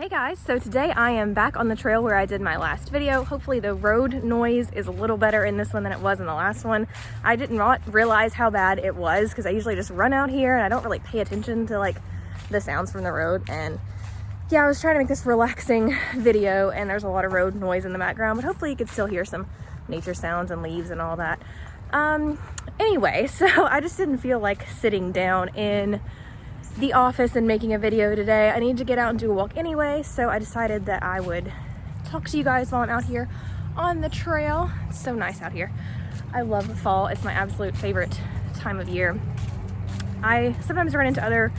Hey guys, so today I am back on the trail where I did my last video. Hopefully the road noise is a little better in this one than it was in the last one. I did not realize how bad it was because I usually just run out here and I don't really pay attention to like the sounds from the road. And yeah, I was trying to make this relaxing video and there's a lot of road noise in the background, but hopefully you could still hear some nature sounds and leaves and all that. Anyway, so I just didn't feel like sitting down in the office and making a video today. I need to get out and do a walk anyway, so I decided that I would talk to you guys while I'm out here on the trail. It's so nice out here. I love the fall. It's my absolute favorite time of year. I sometimes run into other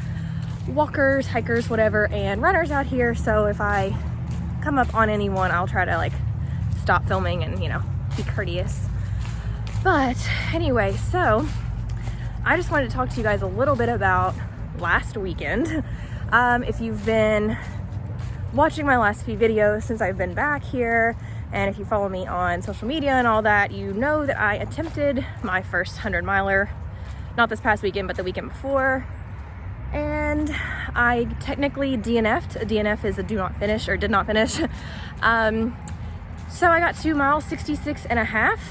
walkers, hikers, whatever, and runners out here, so if I come up on anyone, I'll try to like stop filming and, you know, be courteous. But anyway, so I just wanted to talk to you guys a little bit about last weekend. If you've been watching my last few videos since I've been back here, and if you follow me on social media and all that, you know that I attempted my first 100 miler, not this past weekend, but the weekend before, and I technically DNF'd. A DNF is a do not finish or did not finish. So I got 2 miles, 66 and a half.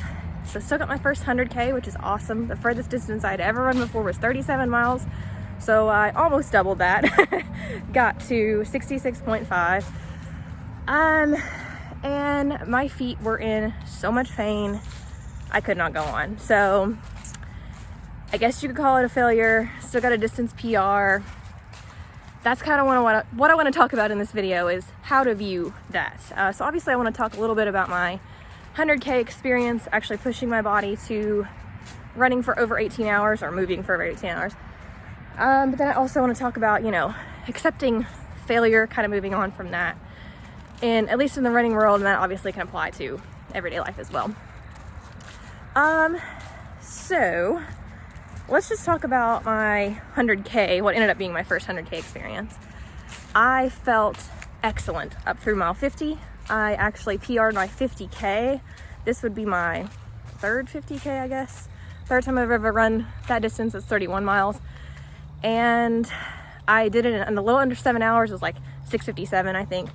So still got my first 100K, which is awesome. The furthest distance I'd ever run before was 37 miles. So I almost doubled that, got to 66.5. And my feet were in so much pain, I could not go on. So I guess you could call it a failure. Still got a distance PR. That's kind of what I want to talk about in this video is how to view that. So obviously I want to talk a little bit about my 100K experience, actually pushing my body to running for over 18 hours or moving for over 18 hours. But then I also want to talk about, you know, accepting failure, kind of moving on from that, and at least in the running world, and that obviously can apply to everyday life as well. So let's just talk about my 100K, what ended up being my first 100K experience. I felt excellent up through mile 50. I actually PR'd my 50K. This would be my third 50K, I guess. Third time I've ever run that distance. It's 31 miles. And I did it in a little under 7 hours. It was like 6:57, I think.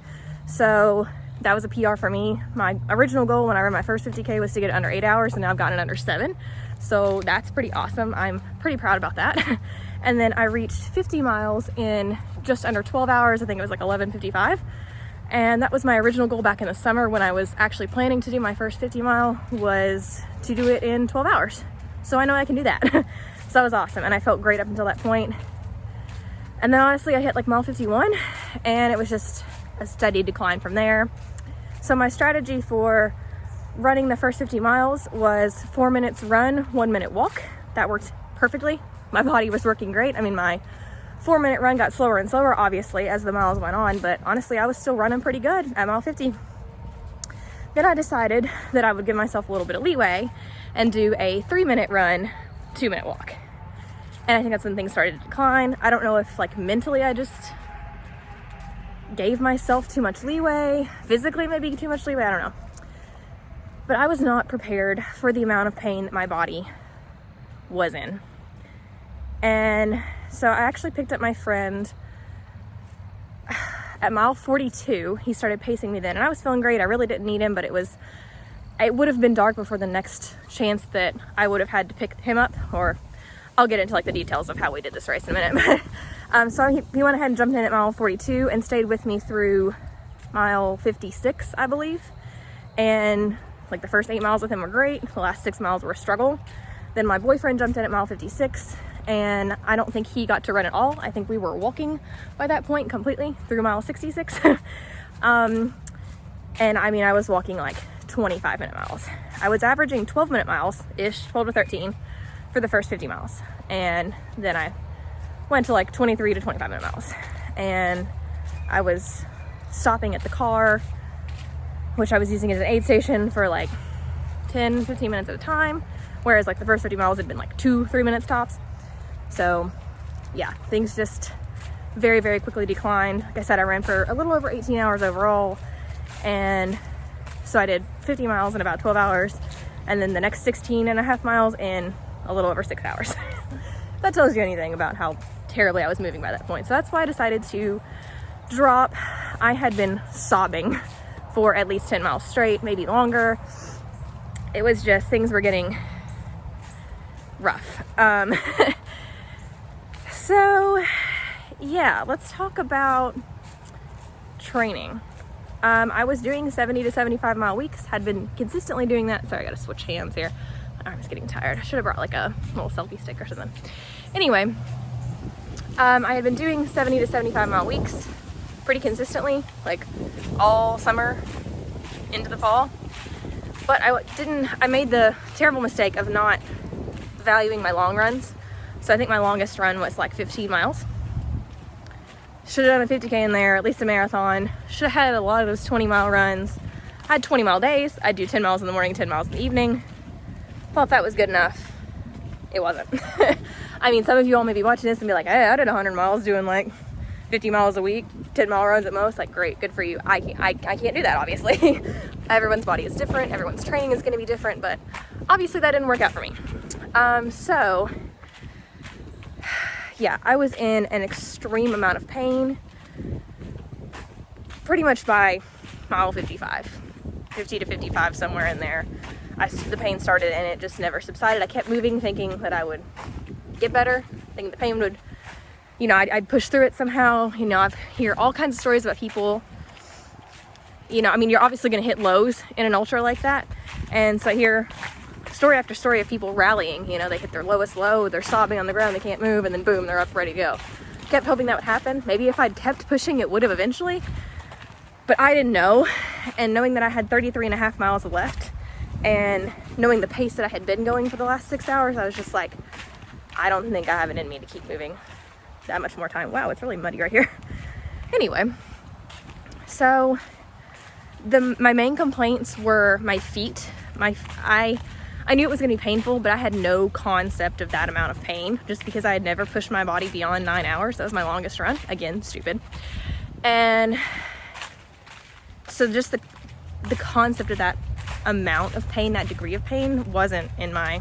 So that was a PR for me. My original goal when I ran my first 50K was to get it under 8 hours, and now I've gotten it under 7. So that's pretty awesome. I'm pretty proud about that. And then I reached 50 miles in just under 12 hours. I think it was like 11:55. And that was my original goal back in the summer when I was actually planning to do my first 50 mile, was to do it in 12 hours. So I know I can do that. So that was awesome, and I felt great up until that point. And then honestly, I hit like mile 51, and it was just a steady decline from there. So my strategy for running the first 50 miles was 4 minutes run, 1 minute walk. That worked perfectly. My body was working great. I mean, my 4 minute run got slower and slower, obviously, as the miles went on, but honestly, I was still running pretty good at mile 50. Then I decided that I would give myself a little bit of leeway and do a 3 minute run, 2 minute walk. And I think that's when things started to decline. I don't know if like mentally I just gave myself too much leeway, physically maybe too much leeway, I don't know. But I was not prepared for the amount of pain that my body was in. And so I actually picked up my friend at mile 42. He started pacing me then, and I was feeling great. I really didn't need him, but it would have been dark before the next chance that I would have had to pick him up, or I'll get into like the details of how we did this race in a minute. So he went ahead and jumped in at mile 42 and stayed with me through mile 56, I believe. And like the first 8 miles with him were great. The last 6 miles were a struggle. Then my boyfriend jumped in at mile 56, and I don't think he got to run at all. I think we were walking by that point completely through mile 66. And I mean, I was walking like 25-minute miles. I was averaging 12-minute miles-ish, 12 to 13 for the first 50 miles. And then I went to like 23 to 25-minute miles. And I was stopping at the car, which I was using as an aid station for like 10, 15 minutes at a time. Whereas like the first 50 miles had been like 2-3 minute stops. So yeah, things just very, very quickly declined. Like I said, I ran for a little over 18 hours overall. And so I did 50 miles in about 12 hours. And then the next 16 and a half miles in a little over 6 hours. If that tells you anything about how terribly I was moving by that point. So that's why I decided to drop I had been sobbing for at least 10 miles straight, maybe longer. It was just, things were getting rough. So yeah, let's talk about training. I was doing 70 to 75 mile weeks, had been consistently doing that. Sorry, I gotta switch hands here. My arm's getting tired. I should have brought like a little selfie stick or something. Anyway, I had been doing 70 to 75 mile weeks pretty consistently, like all summer into the fall. But I made the terrible mistake of not valuing my long runs. So I think my longest run was like 15 miles. Should have done a 50K in there, at least a marathon. Should have had a lot of those 20-mile runs. I had 20-mile days. I'd do 10 miles in the morning, 10 miles in the evening. Thought that was good enough. It wasn't. I mean, some of you all may be watching this and be like, hey, I did 100 miles doing like 50 miles a week, 10-mile runs at most. Like, great, good for you. I can't do that, obviously. Everyone's body is different. Everyone's training is going to be different. But obviously that didn't work out for me. So yeah, I was in an extreme amount of pain pretty much by mile 55, 50 to 55, somewhere in there. The pain started and it just never subsided. I kept moving, thinking that I would get better, thinking the pain would, you know, I'd push through it somehow. You know, I've hear all kinds of stories about people, you know, I mean, you're obviously going to hit lows in an ultra like that. And so I hear story after story of people rallying. You know, they hit their lowest low, they're sobbing on the ground, they can't move, and then boom, they're up, ready to go. Kept hoping that would happen. Maybe if I'd kept pushing, it would have eventually. But I didn't know. And knowing that I had 33 and a half miles left, and knowing the pace that I had been going for the last 6 hours, I was just like, I don't think I have it in me to keep moving that much more time. Wow, it's really muddy right here. Anyway, so my main complaints were my feet. I knew it was going to be painful, but I had no concept of that amount of pain just because I had never pushed my body beyond 9 hours. That was my longest run. Again, stupid. And so just the concept of that amount of pain, that degree of pain, wasn't in my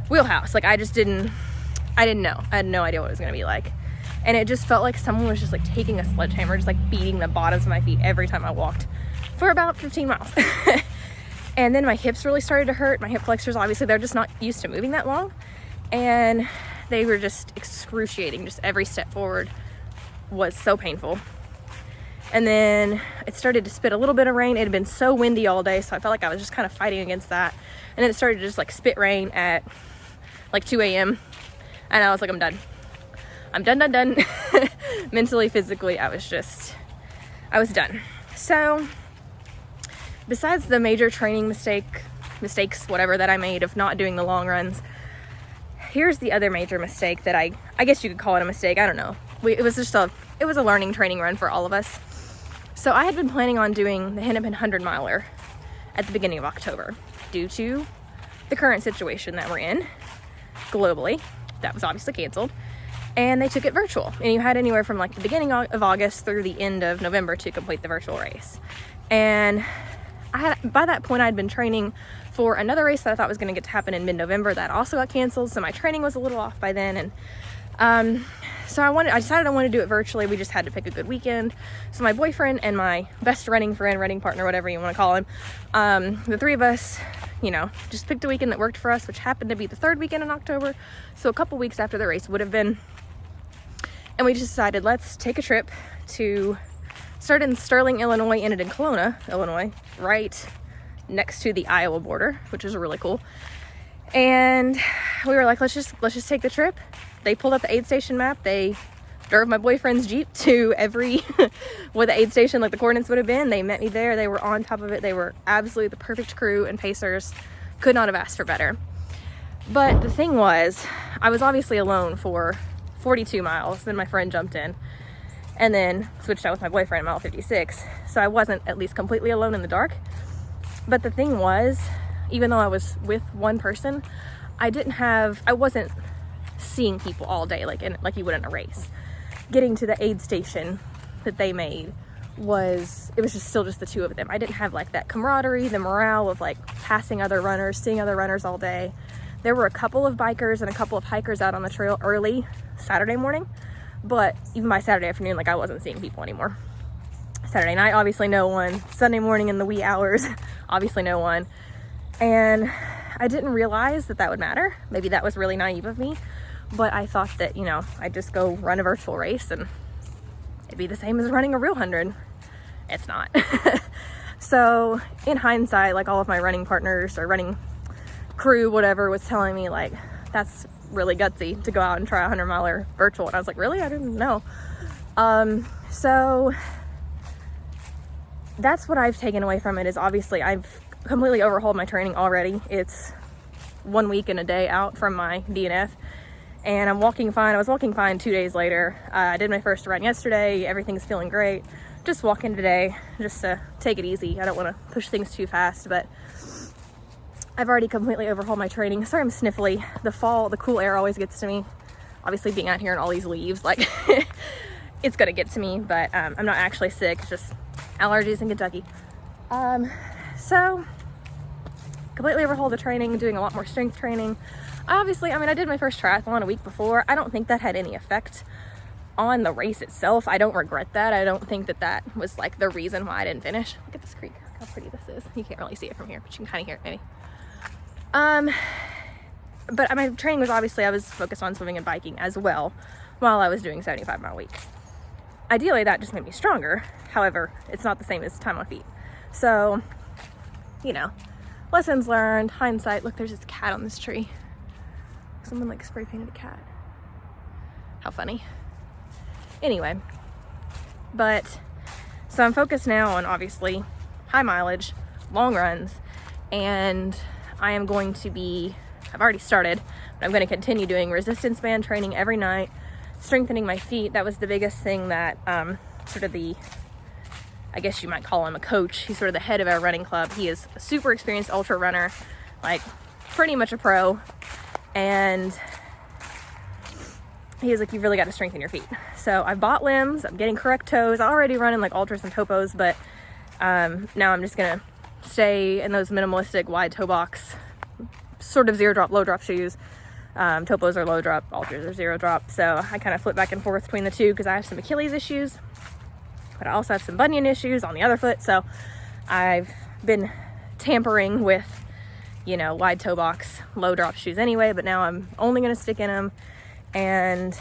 wheelhouse. Like, I didn't know. I had no idea what it was going to be like. And it just felt like someone was just like taking a sledgehammer, just like beating the bottoms of my feet every time I walked for about 15 miles. And then my hips really started to hurt. My hip flexors, obviously, they're just not used to moving that long. And they were just excruciating. Just every step forward was so painful. And then it started to spit a little bit of rain. It had been so windy all day, so I felt like I was just kind of fighting against that. And then it started to just like spit rain at like 2 a.m. And I was like, I'm done. I'm done. Mentally, physically, I was done. So besides the major training mistakes, whatever, that I made of not doing the long runs, here's the other major mistake that I guess you could call it a mistake. I don't know. It was a learning training run for all of us. So I had been planning on doing the Hennepin 100-miler at the beginning of October due to the current situation that we're in globally. That was obviously canceled. And they took it virtual. And you had anywhere from like the beginning of August through the end of November to complete the virtual race. And by that point, I'd been training for another race that I thought was going to get to happen in mid-November that also got canceled. So my training was a little off by then. And so I decided I wanted to do it virtually. We just had to pick a good weekend. So my boyfriend and my best running partner, whatever you want to call him, the three of us, you know, just picked a weekend that worked for us, which happened to be the third weekend in October. So a couple weeks after the race would have been. And we just decided, let's take a trip to start in Sterling, Illinois, ended in Kelowna, Illinois, right next to the Iowa border, which is really cool. And we were like, let's just take the trip. They pulled up the aid station map. They drove my boyfriend's Jeep to where the aid station, like the coordinates would have been. They met me there. They were on top of it. They were absolutely the perfect crew and pacers. Could not have asked for better. But the thing was, I was obviously alone for 42 miles. Then my friend jumped in and then switched out with my boyfriend at mile 56. So I wasn't at least completely alone in the dark. But the thing was, even though I was with one person, I wasn't seeing people all day like you would in a race. Getting to the aid station that they made it was just still just the two of them. I didn't have like that camaraderie, the morale of like passing other runners, seeing other runners all day. There were a couple of bikers and a couple of hikers out on the trail early Saturday morning, but even by Saturday afternoon, like I wasn't seeing people anymore. Saturday night, obviously no one. Sunday morning in the wee hours, obviously no one. And I didn't realize that that would matter. Maybe that was really naive of me, but I thought that, you know, I'd just go run a virtual race and it'd be the same as running a real 100. It's not. So in hindsight, like, all of my running partners or running crew, whatever, was telling me, like, that's really gutsy to go out and try a 100-miler virtual. And I was like, really? I didn't know. So that's what I've taken away from it, is obviously I've completely overhauled my training already. It's 1 week and a day out from my DNF, and I'm walking fine. I was walking fine 2 days later. I did my first run yesterday. Everything's feeling great. Just walking today just to take it easy. I don't want to push things too fast, but I've already completely overhauled my training. Sorry I'm sniffly. The fall, the cool air always gets to me. Obviously being out here in all these leaves, like, it's gonna get to me, but I'm not actually sick, it's just allergies in Kentucky. So completely overhauled the training, doing a lot more strength training. I did my first triathlon a week before. I don't think that had any effect on the race itself. I don't regret that. I don't think that that was like the reason why I didn't finish. Look at this creek, how pretty this is. You can't really see it from here, but you can kind of hear it maybe. But my training was, obviously I was focused on swimming and biking as well while I was doing 75-mile weeks. Ideally that just made me stronger. However, it's not the same as time on feet. So, you know, lessons learned, hindsight. Look, there's this cat on this tree. Someone like spray painted a cat. How funny. Anyway, but so I'm focused now on, obviously, high mileage, long runs, and I am going to be, I've already started, but I'm going to continue doing resistance band training every night, strengthening my feet. That was the biggest thing that sort of I guess you might call him a coach. He's sort of the head of our running club. He is a super experienced ultra runner, like pretty much a pro. And he was like, you've really got to strengthen your feet. So I bought limbs, I'm getting correct toes, already running like ultras and topos, but now I'm just going to stay in those minimalistic wide toe box, sort of zero drop, low drop shoes. Topos are low drop, ultras are zero drop. So I kind of flip back and forth between the two because I have some Achilles issues, but I also have some bunion issues on the other foot. So I've been tampering with, you know, wide toe box, low drop shoes anyway, but now I'm only going to stick in them and,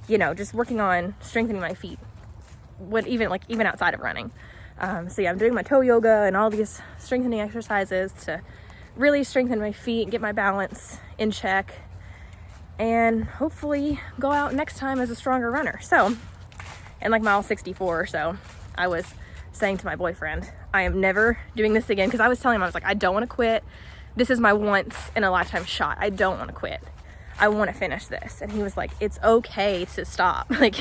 you know, just working on strengthening my feet, even outside of running. So yeah, I'm doing my toe yoga and all these strengthening exercises to really strengthen my feet and get my balance in check and hopefully go out next time as a stronger runner. So, and like mile 64 or so, I was saying to my boyfriend, I am never doing this again, because I was telling him, I was like, I don't want to quit. This is my once in a lifetime shot. I don't want to quit. I want to finish this. And he was like, it's okay to stop. Like,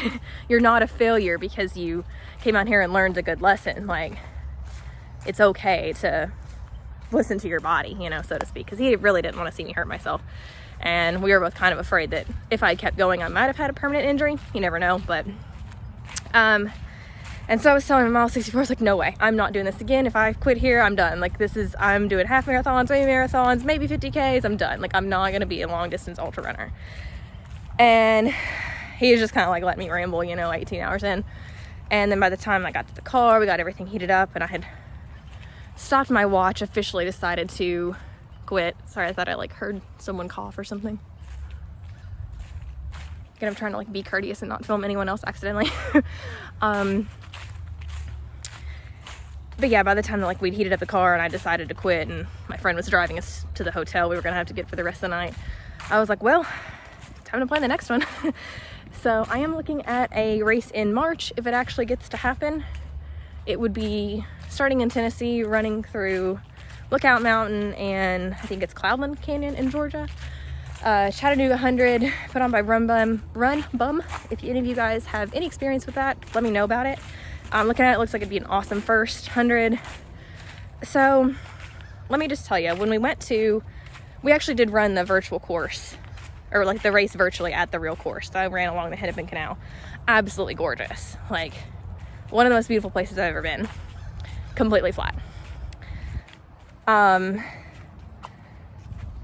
you're not a failure because you came out here and learned a good lesson. Like, it's okay to listen to your body, you know, so to speak, because he really didn't want to see me hurt myself. And we were both kind of afraid that if I kept going, I might have had a permanent injury. You never know, but and so I was telling him mile 64, I was like, no way, I'm not doing this again. If I quit here, I'm done. Like, I'm doing half marathons, maybe marathons, maybe 50Ks, I'm done. Like, I'm not going to be a long distance ultra runner. And he was just kind of like letting me ramble, you know, 18 hours in. And then by the time I got to the car, we got everything heated up and I had stopped my watch, officially decided to quit. Sorry, I thought I like heard someone cough or something. Again, I'm trying to like be courteous and not film anyone else accidentally. But yeah, by the time that like we'd heated up the car and I decided to quit and my friend was driving us to the hotel we were gonna have to get for the rest of the night, I was like, well, time to plan the next one. So I am looking at a race in March. If it actually gets to happen, it would be starting in Tennessee, running through Lookout Mountain and I think it's Cloudland Canyon in Georgia. Chattanooga 100 put on by Run Bum. If any of you guys have any experience with that, let me know about it. Looking at it, looks like it'd be an awesome first 100. So let me just tell you, when we actually did run the virtual course, or like the race virtually at the real course. So I ran along the Hennepin Canal. Absolutely gorgeous. Like, one of the most beautiful places I've ever been. Completely flat.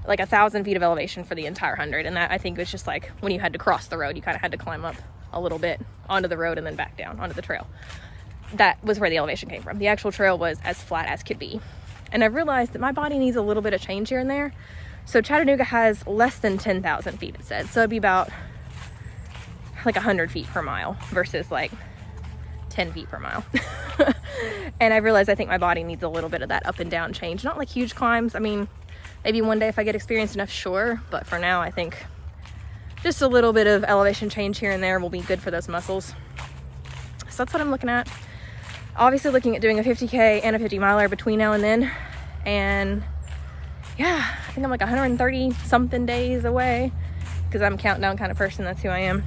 Like 1,000 feet of elevation for the entire 100. And that, I think, was just like when you had to cross the road, you kind of had to climb up a little bit onto the road and then back down onto the trail. that was where the elevation came from. The actual trail was as flat as could be. And I realized that my body needs a little bit of change here and there. So Chattanooga has less than 10,000 feet, it said. So it'd be about like 100 feet per mile versus like 10 feet per mile. And I realized I think my body needs a little bit of that up and down change. Not like huge climbs. I mean, maybe one day if I get experienced enough, sure. But for now, I think just a little bit of elevation change here and there will be good for those muscles. So that's what I'm looking at. Obviously looking at doing a 50K and a 50 miler between now and then. And yeah, I think I'm like 130 something days away because I'm a countdown kind of person. That's who I am.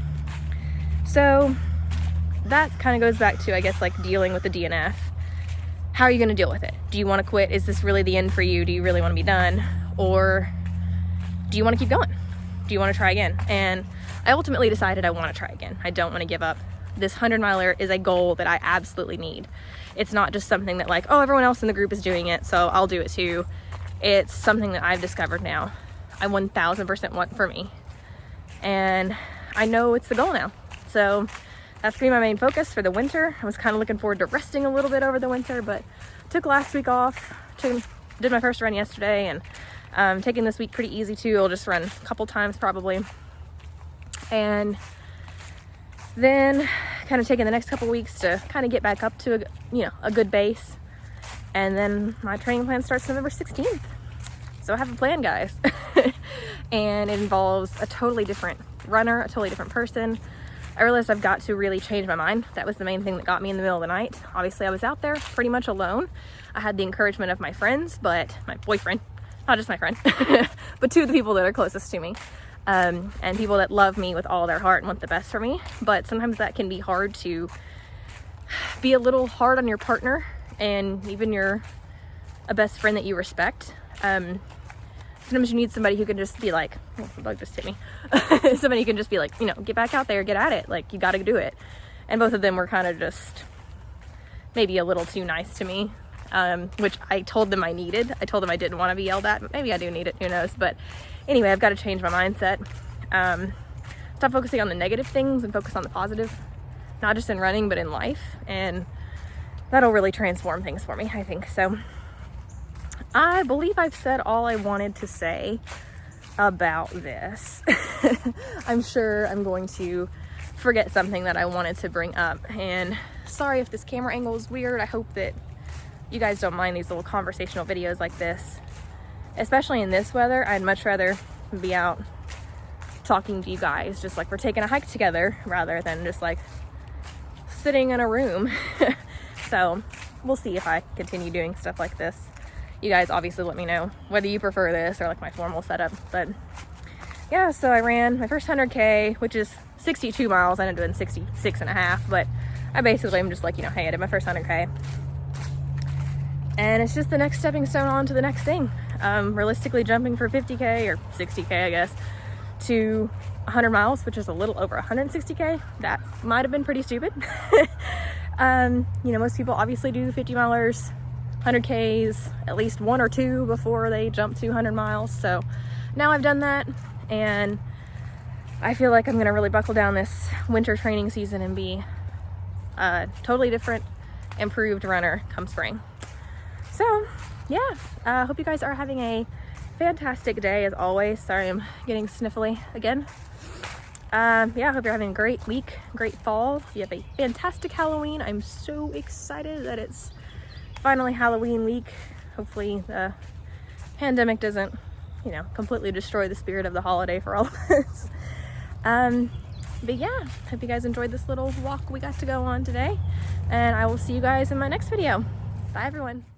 So that kind of goes back to, I guess, like dealing with the DNF. How are you going to deal with it? Do you want to quit? Is this really the end for you? Do you really want to be done? Or do you want to keep going? Do you want to try again? And I ultimately decided I want to try again. I don't want to give up. This 100 miler is a goal that I absolutely need. It's not just something that like, oh, everyone else in the group is doing it, so I'll do it too. It's something that I've discovered now. I 1000% want for me. And I know it's the goal now. So that's gonna be my main focus for the winter. I was kind of looking forward to resting a little bit over the winter, but took last week off. Did my first run yesterday, and taking this week pretty easy too. I'll just run a couple times probably. And then kind of taking the next couple weeks to kind of get back up to a good base. And then my training plan starts November 16th. So I have a plan, guys. And it involves a totally different runner, a totally different person. I realized I've got to really change my mind. That was the main thing that got me in the middle of the night. Obviously, I was out there pretty much alone. I had the encouragement of my friends, but my boyfriend, not just my friend, but two of the people that are closest to me. And people that love me with all their heart and want the best for me. But sometimes that can be hard to be a little hard on your partner and even a best friend that you respect. Sometimes you need somebody who can just be like, oh, the bug just hit me. Somebody who can just be like, get back out there, get at it. Like, you got to do it. And both of them were kind of just maybe a little too nice to me, which I told them I needed. I told them I didn't want to be yelled at, but maybe I do need it. Who knows? But anyway, I've got to change my mindset. Stop focusing on the negative things and focus on the positive, not just in running, but in life. And that'll really transform things for me, I think. So I believe I've said all I wanted to say about this. I'm sure I'm going to forget something that I wanted to bring up. And sorry if this camera angle is weird. I hope that you guys don't mind these little conversational videos like this. Especially in this weather, I'd much rather be out talking to you guys, just like we're taking a hike together, rather than just like sitting in a room. So we'll see if I continue doing stuff like this. You guys obviously let me know whether you prefer this or like my formal setup. But yeah, so I ran my first 100K, which is 62 miles. I ended up doing 66 and a half, but I basically am just like, hey, I did my first 100K. And it's just the next stepping stone on to the next thing. Realistically jumping for 50K or 60K, I guess, to 100 miles, which is a little over 160K. That might have been pretty stupid. Most people obviously do 50 milers, 100Ks, at least one or two before they jump to 100 miles. So now I've done that, and I feel like I'm going to really buckle down this winter training season and be a totally different, improved runner come spring. So yeah, I hope you guys are having a fantastic day as always. Sorry, I'm getting sniffly again. I hope you're having a great week, great fall. You have a fantastic Halloween. I'm so excited that it's finally Halloween week. Hopefully the pandemic doesn't, completely destroy the spirit of the holiday for all of us. But yeah, hope you guys enjoyed this little walk we got to go on today. And I will see you guys in my next video. Bye, everyone.